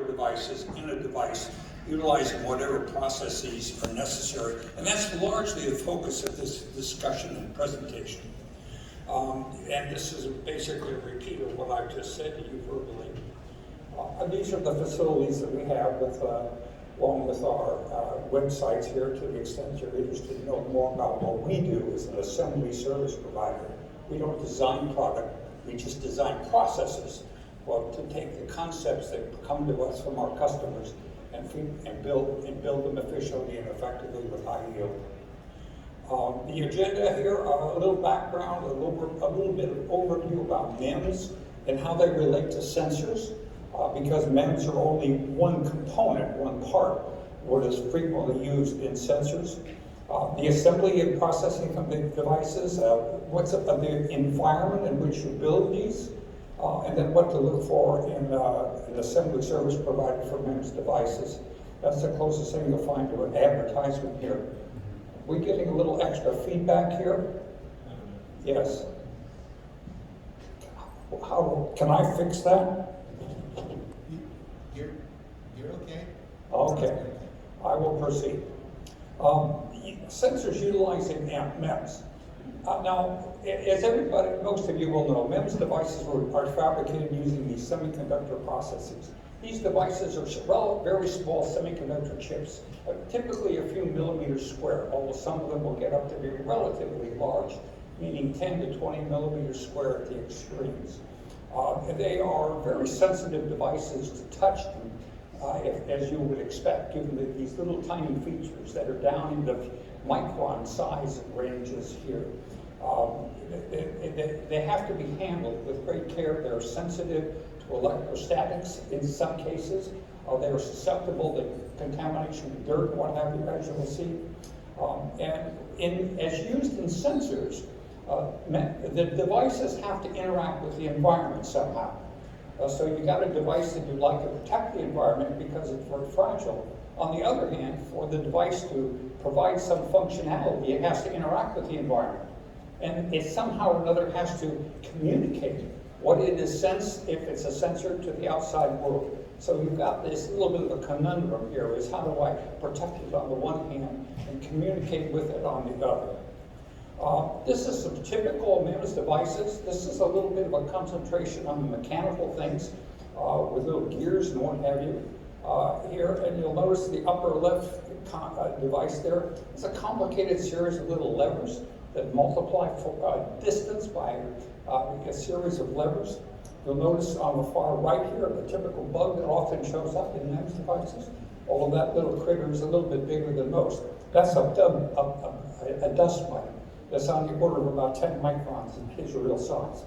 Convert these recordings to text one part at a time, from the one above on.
micro-devices in a device, utilizing whatever processes are necessary. And that's largely the focus of this discussion and presentation. And this is basically a repeat of what I've just said to you verbally. These are the facilities that we have with, along with our websites here, to the extent you're interested to know more about what we do as an assembly service provider. We don't design product, we just design processes. Well, to take the concepts that come to us from our customers and build them efficiently and effectively with high yield. The agenda here, a little background, a little bit of overview about MEMS and how they relate to sensors, because MEMS are only one component, one part, what is frequently used in sensors. The assembly and processing of the devices, what's the environment in which you build these, and then what to look for in an assembly service provider for MEMS devices. That's the closest thing you'll find to an advertisement here. We're getting a little extra feedback here. Yes. How can I fix that? You're okay. Okay. I will proceed. Sensors utilizing MEMS. Now, as everybody, most of you will know, MEMS devices are fabricated using these semiconductor processes. These devices are very small semiconductor chips, typically a few millimeters square, although some of them will get up to be relatively large, meaning 10 to 20 millimeters square at the extremes. They are very sensitive devices to touch, as you would expect, given these little tiny features that are down in the micron size ranges here. They have to be handled with great care. They're sensitive to electrostatics in some cases. They are susceptible to contamination of dirt and what have you, as you will see. And as used in sensors, the devices have to interact with the environment somehow. So you got a device that you'd like to protect the environment because it's very fragile. On the other hand, for the device to provide some functionality, it has to interact with the environment. And it somehow or another has to communicate what it is sensed, if it's a sensor, to the outside world. So you've got this little bit of a conundrum here, is how do I protect it on the one hand and communicate with it on the other? This is some typical MEMS devices. This is a little bit of a concentration on the mechanical things with little gears and what have you here. And you'll notice the upper left device there. It's a complicated series of little levers that multiply distance by a series of levers. You'll notice on the far right here, the typical bug that often shows up in MEMS devices. Although that little critter is a little bit bigger than most. That's a dust mite. That's on the order of about 10 microns in his real size.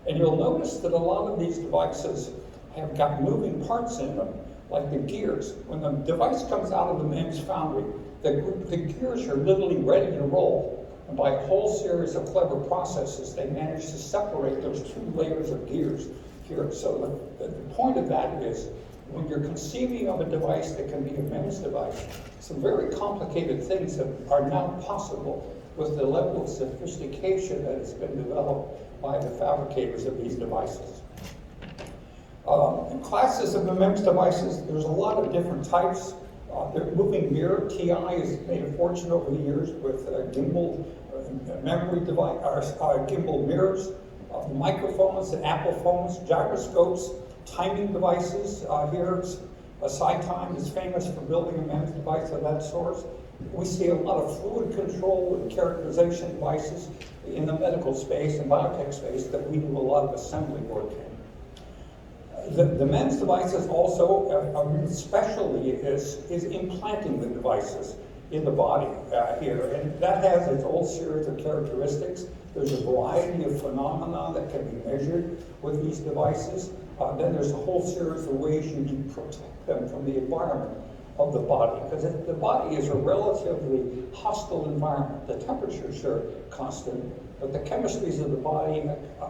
And you'll notice that a lot of these devices have got moving parts in them, like the gears. When the device comes out of the MEMS foundry, the gears are literally ready to roll. And by a whole series of clever processes, they manage to separate those two layers of gears here. So the point of that is, when you're conceiving of a device that can be a MEMS device, some very complicated things that are now possible with the level of sophistication that has been developed by the fabricators of these devices. Classes of the MEMS devices, there's a lot of different types. The moving mirror, TI has made a fortune over the years with gimbal memory device, gimbal mirrors, microphones and Apple phones, gyroscopes, timing devices. Here, SiTime is famous for building a MEMS device of that sort. We see a lot of fluid control and characterization devices in the medical space and biotech space that we do a lot of assembly work in. The MEMS devices also, especially is implanting the devices in the body here, and that has its own series of characteristics. There's a variety of phenomena that can be measured with these devices. Then there's a whole series of ways you can protect them from the environment of the body, because the body is a relatively hostile environment. The temperatures are constant, but the chemistries of the body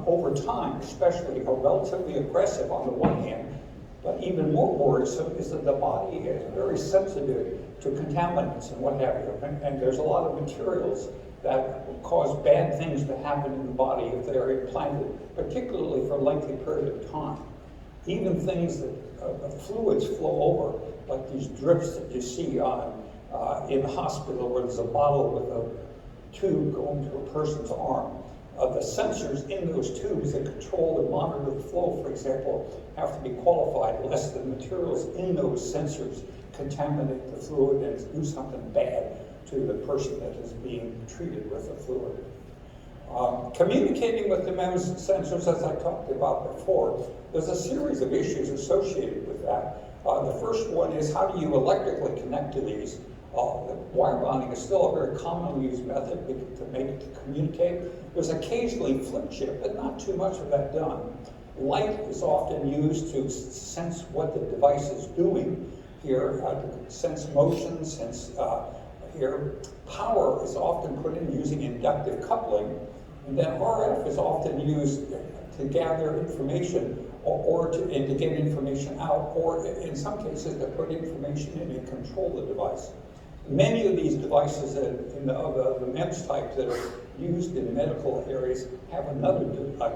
over time especially are relatively aggressive on the one hand, but even more worrisome is that the body is very sensitive to contaminants and what have you, and there's a lot of materials that cause bad things to happen in the body if they're implanted, particularly for a lengthy period of time. Even things that fluids flow over, like these drips that you see in the hospital where there's a bottle with a tube going to a person's arm. The sensors in those tubes that control and monitor the flow, for example, have to be qualified lest the materials in those sensors contaminate the fluid and do something bad to the person that is being treated with the fluid. Communicating with the MEMS sensors, as I talked about before, there's a series of issues associated with that. The first one is, how do you electrically connect to these? Wire bonding is still a very commonly used method to communicate. There's occasionally flip chip, but not too much of that done. Light is often used to sense what the device is doing here, to sense motion, sense here. Power is often put in using inductive coupling, and then RF is often used to gather information and to get information out, or in some cases to put information in and control the device. Many of these devices of the MEMS type that are used in medical areas have another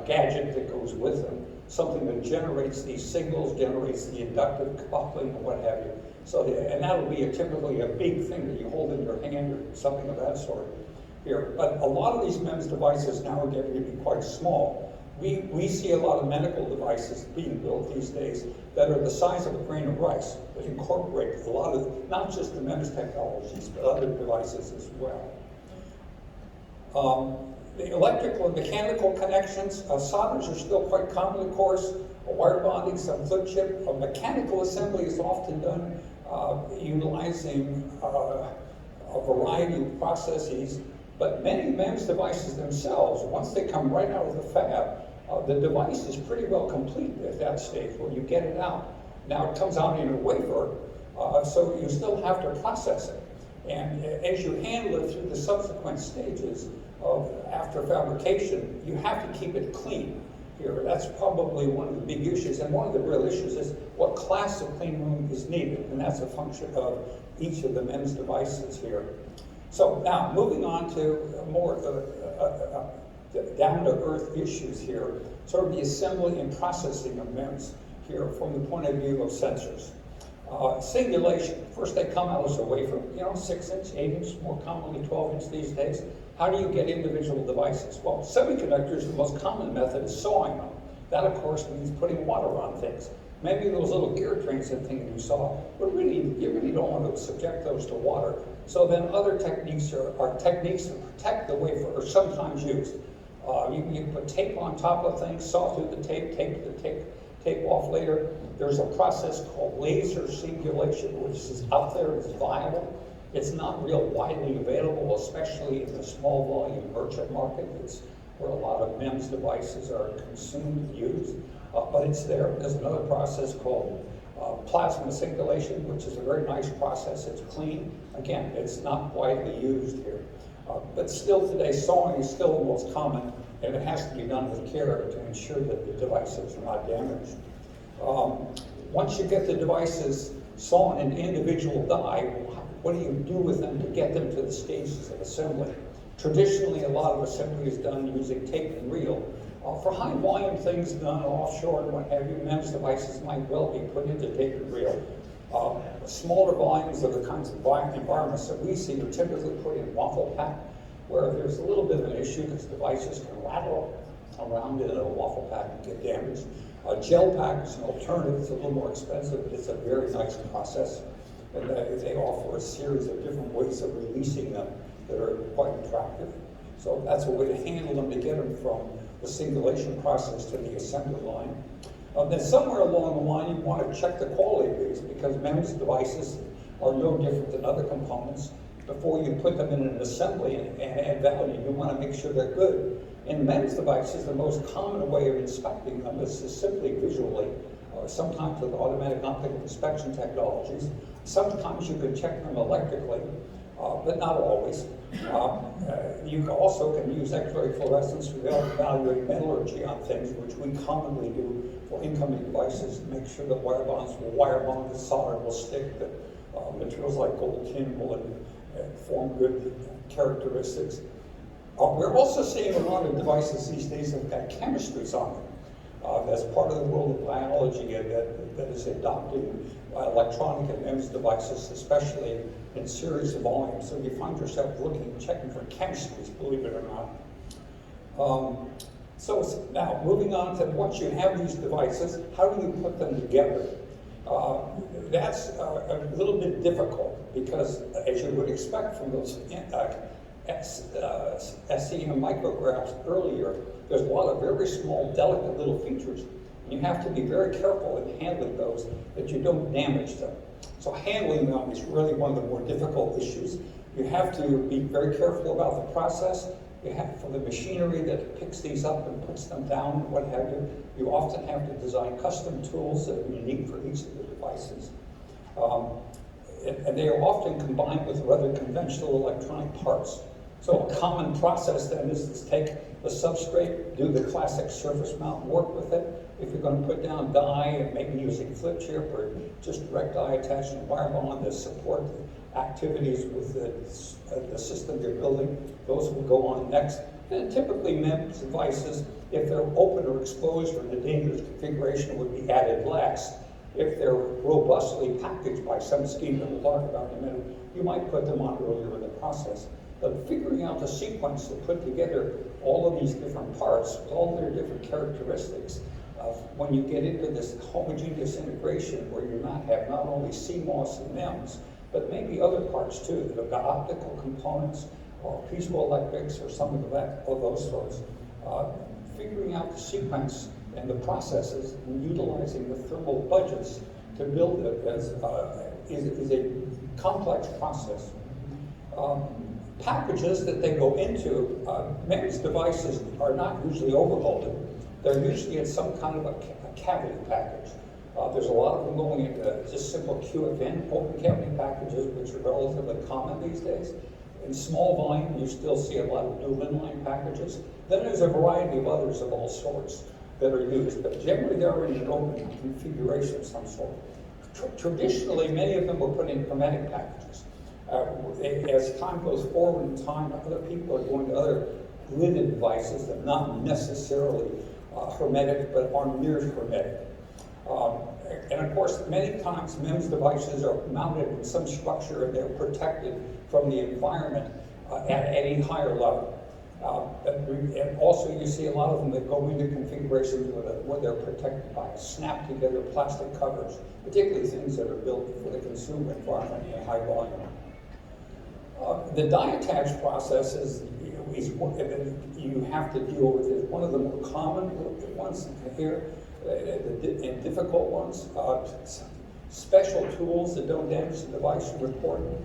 gadget that goes with them, something that generates these signals, generates the inductive coupling and what have you. So, and that'll be typically a big thing that you hold in your hand or something of that sort here. But a lot of these MEMS devices now are getting to be quite small. We see a lot of medical devices being built these days that are the size of a grain of rice, that incorporate a lot of, not just the MEMS technologies, but other devices as well. The electrical and mechanical connections, solders are still quite common, of course. Wire bonding, some flip chip. Mechanical assembly is often done utilizing a variety of processes, but many MEMS devices themselves, once they come right out of the fab, the device is pretty well complete at that stage when you get it out. Now it comes out in a wafer, so you still have to process it. And as you handle it through the subsequent stages of after fabrication, you have to keep it clean here. That's probably one of the big issues. And one of the real issues is what class of clean room is needed. And that's a function of each of the MEMS devices here. So now moving on to more down-to-earth issues here, sort of the assembly and processing of MEMS here from the point of view of sensors. Singulation, first they come out as a wafer, 6-inch, 8-inch, more commonly 12-inch these days. How do you get individual devices? Well, semiconductors, the most common method is sawing them. That, of course, means putting water on things. Maybe those little gear trains and things you saw, but really, you really don't want to subject those to water. So then other techniques are techniques to protect the wafer are sometimes used. You can put tape on top of things, saw through the tape, tape the tape off later. There's a process called laser singulation, which is out there, it's viable. It's not real widely available, especially in the small volume merchant market. It's where a lot of MEMS devices are consumed and used, but it's there. There's another process called plasma singulation, which is a very nice process. It's clean. Again, it's not widely used here. But still today, sawing is still the most common, and it has to be done with care to ensure that the devices are not damaged. Once you get the devices sawn into individual die, what do you do with them to get them to the stages of assembly? Traditionally, a lot of assembly is done using tape and reel. For high volume things done offshore and what have you, MEMS devices might well be put into tape and reel. Smaller volumes of the kinds of environments that we see are typically put in waffle pack, where there's a little bit of an issue because devices can lateral around in a waffle pack and get damaged. Gel pack is an alternative. It's a little more expensive, but it's a very nice process. And they offer a series of different ways of releasing them that are quite attractive. So that's a way to handle them, to get them from the singulation process to the assembly line. Then somewhere along the line, you want to check the quality of these, because MEMS devices are no different than other components. Before you put them in an assembly and add value, you want to make sure they're good. In MEMS devices, the most common way of inspecting them is simply visually, sometimes with automatic optical inspection technologies. Sometimes you can check them electrically, but not always. You also can use X-ray fluorescence to evaluate metallurgy on things, which we commonly do for incoming devices to make sure that wire bonds will wire bond, the solder will stick, that materials like gold tin will form good characteristics. We're also seeing a lot of devices these days that have got chemistries on them. That's part of the world of biology that is adopting electronic and MEMS devices, especially in series of volumes. So you find yourself checking for chemistries, believe it or not. So now, moving on to once you have these devices, how do you put them together? That's a little bit difficult because, as you would expect from those SEM micrographs earlier, there's a lot of very small, delicate little features. And you have to be very careful in handling those that you don't damage them. So handling them is really one of the more difficult issues. You have to be very careful about the process. You have, for the machinery that picks these up and puts them down, what have you, you often have to design custom tools that are unique for each of the devices. And they are often combined with rather conventional electronic parts. So a common process then is to take the substrate, do the classic surface mount, work with it. If you're going to put down die, and maybe using flip chip or just direct die attachment wire bond to support activities with the system you're building, those will go on next. And typically MEMS devices, if they're open or exposed or in a dangerous configuration, would be added last. If they're robustly packaged by some scheme that we'll talk about in a minute, you might put them on earlier in the process. But figuring out the sequence to put together all of these different parts with all their different characteristics, when you get into this homogeneous integration where you have not only CMOS and MEMS, but maybe other parts too that have got optical components or piezoelectrics or some of those sorts, figuring out the sequence and the processes and utilizing the thermal budgets to build it is a complex process. Packages that they go into, MEMS devices are not usually overhauled. They're usually in some kind of a cavity package. There's a lot of them going into just simple QFN open cavity packages, which are relatively common these days. In small volume, you still see a lot of dual inline packages. Then there's a variety of others of all sorts that are used, but generally they're in an open configuration of some sort. Traditionally, many of them were put in hermetic packages. As time goes forward in time, other people are going to other lidded devices that are not necessarily hermetic, but are near hermetic. And of course, many times MEMS devices are mounted in some structure and they're protected from the environment at a higher level. And also you see a lot of them that go into configurations where they're protected by snap together plastic covers, particularly things that are built for the consumer environment in high volume. The die attach process is you have to deal with is one of the more common ones here, and difficult ones. Special tools that don't damage the device are important.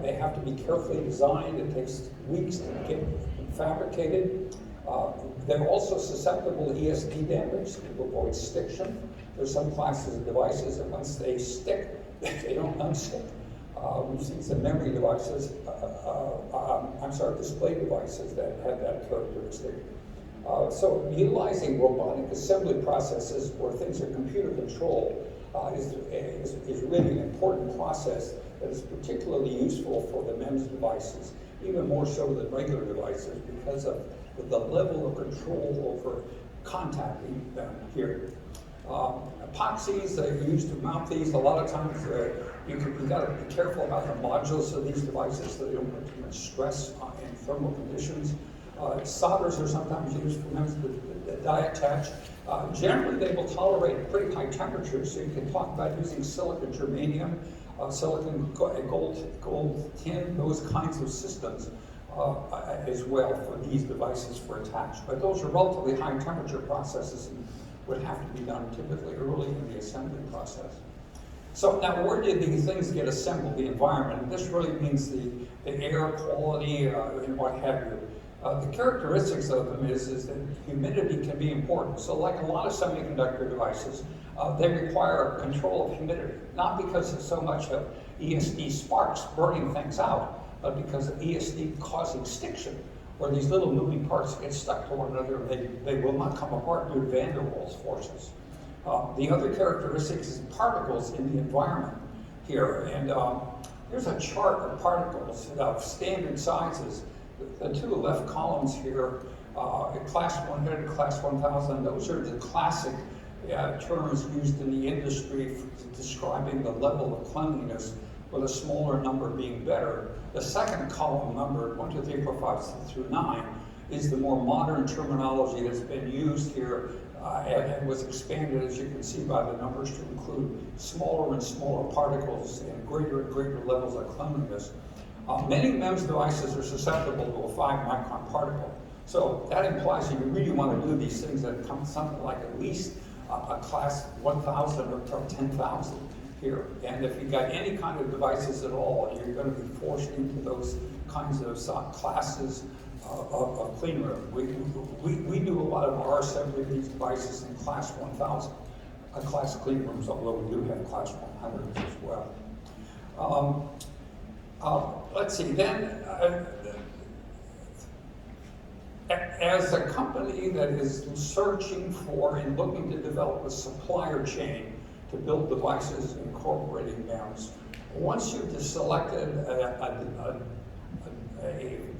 They have to be carefully designed. It takes weeks to get fabricated. They're also susceptible to ESD damage to avoid stiction. There's some classes of devices that once they stick, they don't unstick. We've seen some memory devices, display devices that have that characteristic. So utilizing robotic assembly processes where things are computer controlled is really an important process that is particularly useful for the MEMS devices, even more so than regular devices because of the level of control over contacting them here. Epoxies that are used to mount these, a lot of times you've got to be careful about the modules of these devices so they don't put too much stress in thermal conditions. Solders are sometimes used for MEMS die attach. Generally, they will tolerate pretty high temperatures, so you can talk about using silicon germanium, silicon gold tin, those kinds of systems as well for these devices for attach. But those are relatively high temperature processes and would have to be done typically early in the assembly process. So now, where did these things get assembled? The environment. This really means the air quality and what have you. The characteristics of them is that humidity can be important. So like a lot of semiconductor devices, they require control of humidity, not because of so much of ESD sparks burning things out, but because of ESD causing stiction, where these little moving parts get stuck to one another and they will not come apart due to van der Waals forces. The other characteristic is particles in the environment here. And here's a chart of particles of standard sizes. The two left columns here Class 100, Class 1000, those are the classic terms used in the industry for describing the level of cleanliness, with a smaller number being better. The second column number, 1, 2, 3, 4, 5, 6 through 9, is the more modern terminology that's been used here and was expanded, as you can see by the numbers, to include smaller and smaller particles and greater levels of cleanliness. Many MEMS devices are susceptible to a 5-micron particle. So that implies that you really want to do these things that come something like at least a class 1000 or 10,000 here. And if you've got any kind of devices at all, you're going to be forced into those kinds of classes of clean room. We do a lot of our assembly of these devices in class 1000, class clean rooms, although we do have class 100s as well. Let's see, then, as a company that is searching for and looking to develop a supplier chain to build devices incorporating MEMS, once you've selected a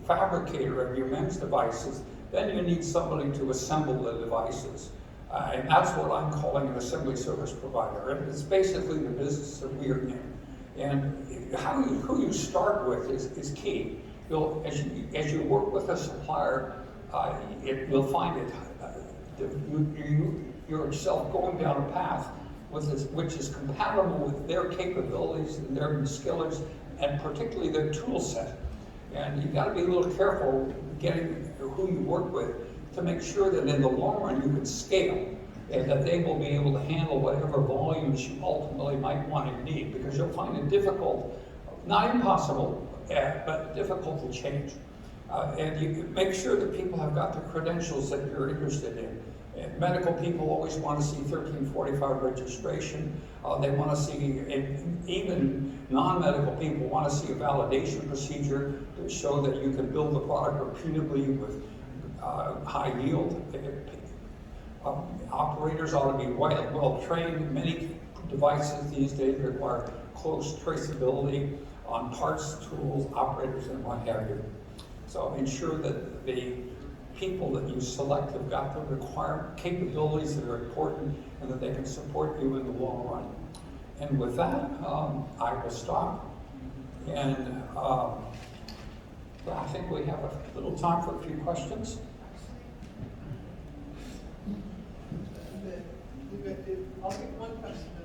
fabricator of your MEMS devices, then you need somebody to assemble the devices. And that's what I'm calling an assembly service provider. And it's basically the business that we are in. And who you start with is key. As you work with a supplier, you'll find yourself going down a path which is compatible with their capabilities and their skills, and particularly their tool set. And you've got to be a little careful getting who you work with to make sure that in the long run you can scale, and that they will be able to handle whatever volumes you ultimately might want and need, because you'll find it difficult, not impossible, but difficult to change. And you make sure that people have got the credentials that you're interested in. And medical people always want to see 1345 registration. They want to see, and even non-medical people want to see a validation procedure to show that you can build the product repeatably with high yield. Operators ought to be well trained. Many devices these days require close traceability on parts, tools, operators, and what have you. So ensure that the people that you select have got the required capabilities that are important and that they can support you in the long run. And with that, I will stop. And I think we have a little time for a few questions. I'll get one question.